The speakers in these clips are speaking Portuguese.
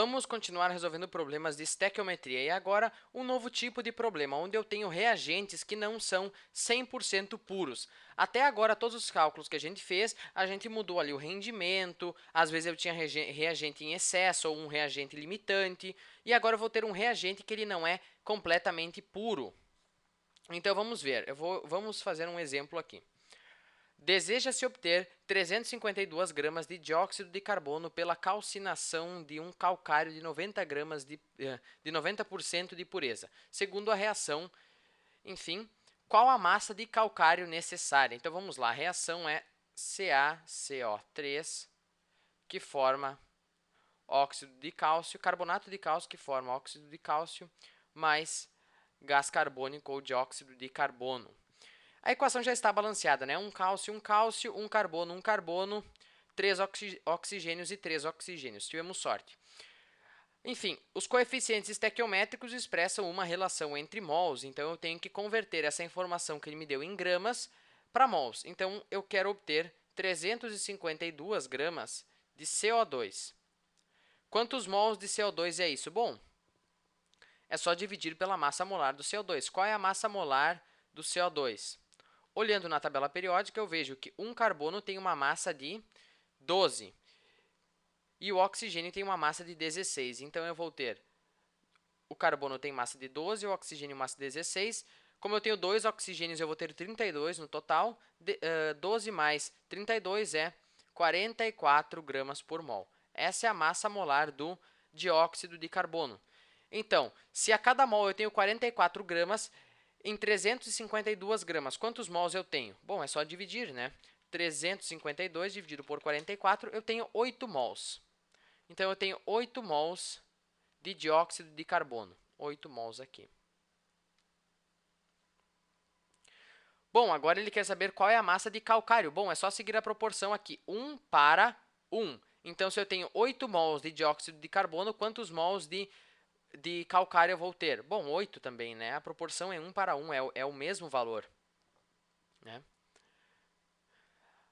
Vamos continuar resolvendo problemas de estequiometria e agora um novo tipo de problema, onde eu tenho reagentes que não são 100% puros. Até agora, todos os cálculos que a gente fez, a gente mudou ali o rendimento, às vezes eu tinha reagente em excesso ou um reagente limitante, e agora eu vou ter um reagente que ele não é completamente puro. Então vamos ver, vamos fazer um exemplo aqui. Deseja-se obter 352 gramas de dióxido de carbono pela calcinação de um calcário de 90 gramas de 90% de pureza. Segundo a reação, enfim, qual a massa de calcário necessária? Então vamos lá, a reação é CaCO3, que forma óxido de cálcio, carbonato de cálcio, que forma óxido de cálcio, mais gás carbônico ou dióxido de carbono. A equação já está balanceada, né? Um cálcio, um carbono, 3 oxigênios e 3 oxigênios. Tivemos sorte. Enfim, os coeficientes estequiométricos expressam uma relação entre mols, então eu tenho que converter essa informação que ele me deu em gramas para mols. Então eu quero obter 352 gramas de CO2. Quantos mols de CO2 é isso? Bom, é só dividir pela massa molar do CO2. Qual é a massa molar do CO2? Olhando na tabela periódica, eu vejo que um carbono tem uma massa de 12 e o oxigênio tem uma massa de 16. Então, eu vou ter o carbono tem massa de 12 e o oxigênio massa de 16. Como eu tenho dois oxigênios, eu vou ter 32 no total. 12 mais 32 é 44 gramas por mol. Essa é a massa molar do dióxido de carbono. Então, se a cada mol eu tenho 44 gramas, em 352 gramas, quantos mols eu tenho? Bom, é só dividir, né? 352 dividido por 44, eu tenho 8 mols. Então, eu tenho 8 mols de dióxido de carbono. 8 mols aqui. Bom, agora ele quer saber qual é a massa de calcário. Bom, é só seguir a proporção aqui, 1 para 1. Então, se eu tenho 8 mols de dióxido de carbono, quantos mols de calcário eu vou ter? Bom, 8 também, né? A proporção é 1 para 1, é o mesmo valor. Né?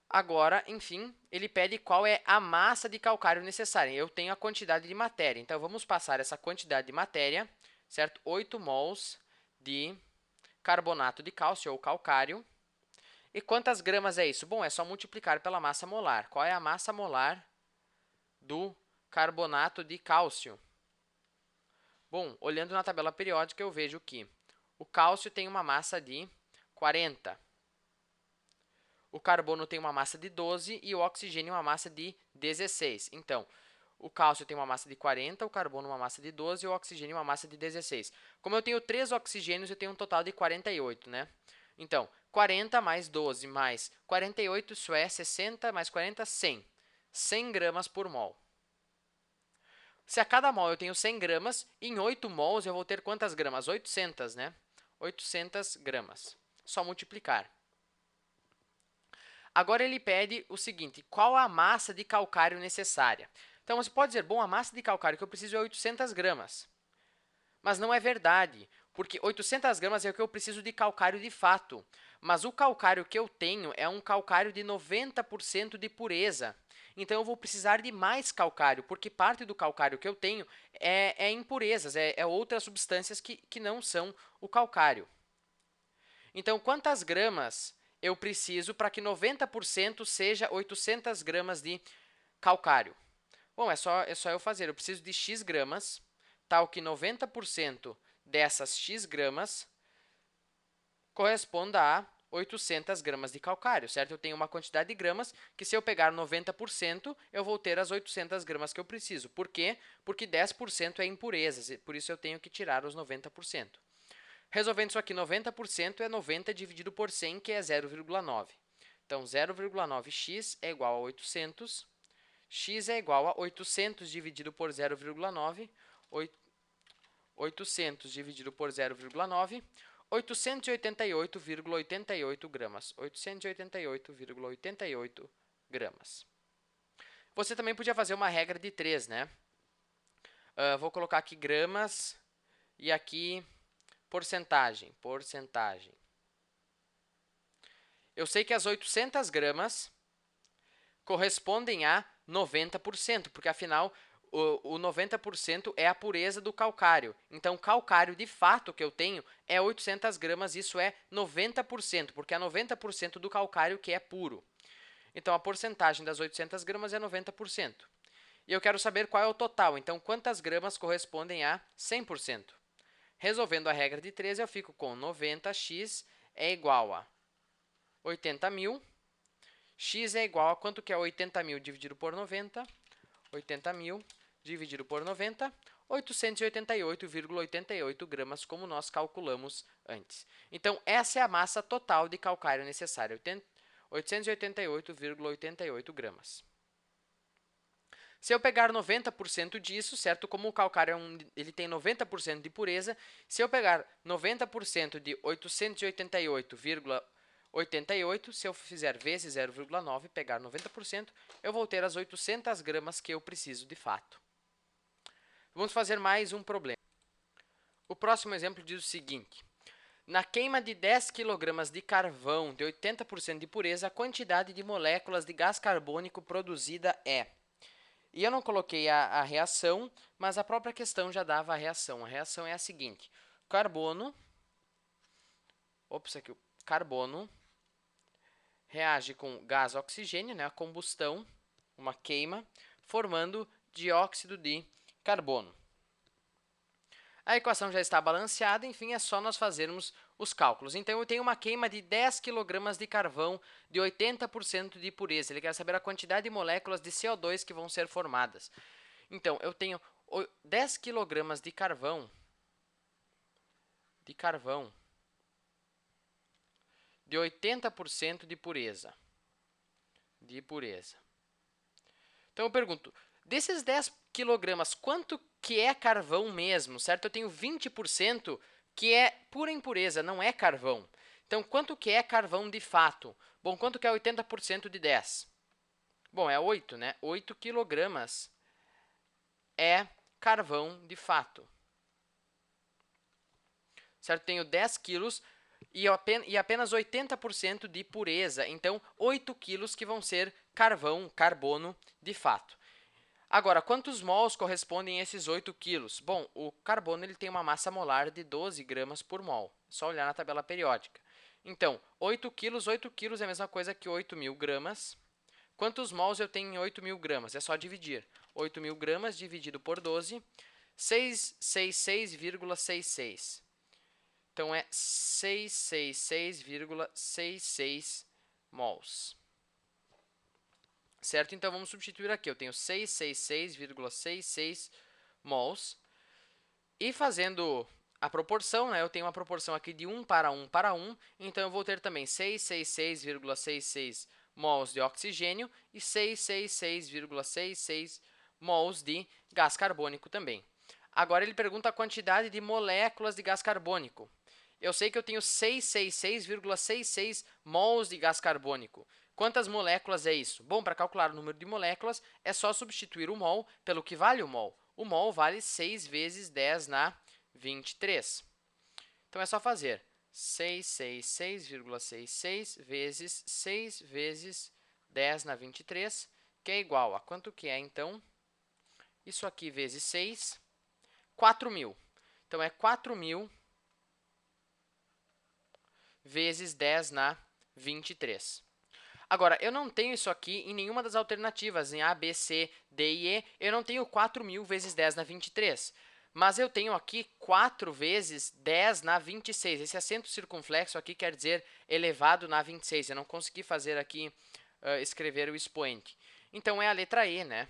Agora, enfim, ele pede qual é a massa de calcário necessária. Eu tenho a quantidade de matéria, então vamos passar essa quantidade de matéria, certo? 8 mols de carbonato de cálcio ou calcário. E quantas gramas é isso? Bom, é só multiplicar pela massa molar. Qual é a massa molar do carbonato de cálcio? Bom, olhando na tabela periódica, eu vejo que o cálcio tem uma massa de 40. O carbono tem uma massa de 12 e o oxigênio uma massa de 16. Então, o cálcio tem uma massa de 40, o carbono uma massa de 12 e o oxigênio uma massa de 16. Como eu tenho 3 oxigênios, eu tenho um total de 48, né? Então, 40 mais 12 mais 48, isso é 60 mais 40, 100. 100 gramas por mol. Se a cada mol eu tenho 100 gramas, em 8 mols eu vou ter quantas gramas? 800, né? 800 gramas. Só multiplicar. Agora ele pede o seguinte, qual a massa de calcário necessária? Então, você pode dizer, bom, a massa de calcário que eu preciso é 800 gramas. Mas não é verdade, porque 800 gramas é o que eu preciso de calcário de fato. Mas o calcário que eu tenho é um calcário de 90% de pureza. Então, eu vou precisar de mais calcário, porque parte do calcário que eu tenho é impurezas, é outras substâncias que não são o calcário. Então, quantas gramas eu preciso para que 90% seja 800 gramas de calcário? Bom, é só eu fazer. Eu preciso de x gramas, tal que 90% dessas x gramas corresponda a 800 gramas de calcário, certo? Eu tenho uma quantidade de gramas que, se eu pegar 90%, eu vou ter as 800 gramas que eu preciso. Por quê? Porque 10% é impurezas, por isso eu tenho que tirar os 90%. Resolvendo isso aqui, 90% é 90 dividido por 100, que é 0,9. Então, 0,9x é igual a 800. X é igual a 800 dividido por 0,9. 800 dividido por 0,9. 888,88 gramas. 888,88 gramas. Você também podia fazer uma regra de 3, né? Vou colocar aqui gramas e aqui porcentagem. Eu sei que as 800 gramas correspondem a 90%, porque afinal o 90% é a pureza do calcário. Então, o calcário de fato que eu tenho é 800 gramas, isso é 90%, porque é 90% do calcário que é puro. Então, a porcentagem das 800 gramas é 90%. E eu quero saber qual é o total, então quantas gramas correspondem a 100%. Resolvendo a regra de 3, eu fico com 90x é igual a 80.000. X é igual a quanto que é 80.000 dividido por 90? 80.000 dividido por 90, 888,88 gramas, como nós calculamos antes. Então, essa é a massa total de calcário necessária, 888,88 gramas. Se eu pegar 90% disso, certo? Como o calcário ele tem 90% de pureza, se eu pegar 90% de 888,88, se eu fizer vezes 0,9, pegar 90%, eu vou ter as 800 gramas que eu preciso de fato. Vamos fazer mais um problema. O próximo exemplo diz o seguinte: na queima de 10 kg de carvão de 80% de pureza, a quantidade de moléculas de gás carbônico produzida é... E eu não coloquei a reação, mas a própria questão já dava a reação. A reação é a seguinte: carbono reage com gás oxigênio, né, a combustão, uma queima, formando dióxido de carbono. A equação já está balanceada, enfim, é só nós fazermos os cálculos. Então, eu tenho uma queima de 10 kg de carvão de 80% de pureza. Ele quer saber a quantidade de moléculas de CO2 que vão ser formadas. Então, eu tenho 10 kg de carvão de 80% de pureza. Então, eu pergunto, desses 10 kg, quanto que é carvão mesmo, certo? Eu tenho 20% que é pura impureza, não é carvão. Então, quanto que é carvão de fato? Bom, quanto que é 80% de 10? Bom, é 8, né? 8 kg é carvão de fato. Certo? Tenho 10 quilos e apenas 80% de pureza. Então, 8 quilos que vão ser carbono de fato. Agora, quantos mols correspondem a esses 8 quilos? Bom, o carbono ele tem uma massa molar de 12 gramas por mol. É só olhar na tabela periódica. Então, 8 quilos é a mesma coisa que 8.000 gramas. Quantos mols eu tenho em 8.000 gramas? É só dividir. 8.000 gramas dividido por 12, 666,66. Então, é 666,66 mols. Certo? Então, vamos substituir aqui. Eu tenho 666,66 mols. E fazendo a proporção, né, eu tenho uma proporção aqui de 1 para 1 para 1. Então, eu vou ter também 666,66 mols de oxigênio e 666,66 mols de gás carbônico também. Agora, ele pergunta a quantidade de moléculas de gás carbônico. Eu sei que eu tenho 666,66 mols de gás carbônico. Quantas moléculas é isso? Bom, para calcular o número de moléculas, é só substituir o mol pelo que vale o mol. O mol vale 6 vezes 10 na 23. Então, é só fazer 666,66 vezes 6 vezes 10 na 23, que é igual a quanto que é, então? Isso aqui vezes 6, 4.000. Então, é 4.000 vezes 10 na 23. Agora, eu não tenho isso aqui em nenhuma das alternativas, em A, B, C, D e E. Eu não tenho 4.000 vezes 10 na 23. Mas eu tenho aqui 4 vezes 10 na 26. Esse acento circunflexo aqui quer dizer elevado na 26. Eu não consegui fazer aqui, escrever o expoente. Então, é a letra E, né?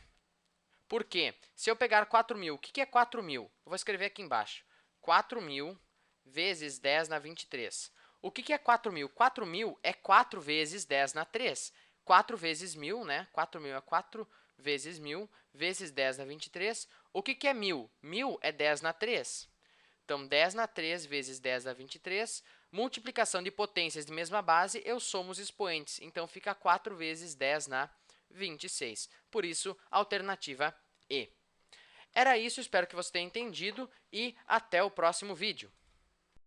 Por quê? Se eu pegar 4.000, o que é 4.000? Eu vou escrever aqui embaixo. 4.000 vezes 10 na 23. O que é 4.000? 4.000 é 4 vezes 10 na 3. 4 vezes 1.000, né? 4.000 é 4 vezes 1.000, vezes 10 na 23. O que é 1.000? 1.000 é 10 na 3. Então, 10 na 3 vezes 10 na 23. Multiplicação de potências de mesma base, eu somo os expoentes. Então, fica 4 vezes 10 na 26. Por isso, alternativa E. Era isso, espero que você tenha entendido e até o próximo vídeo.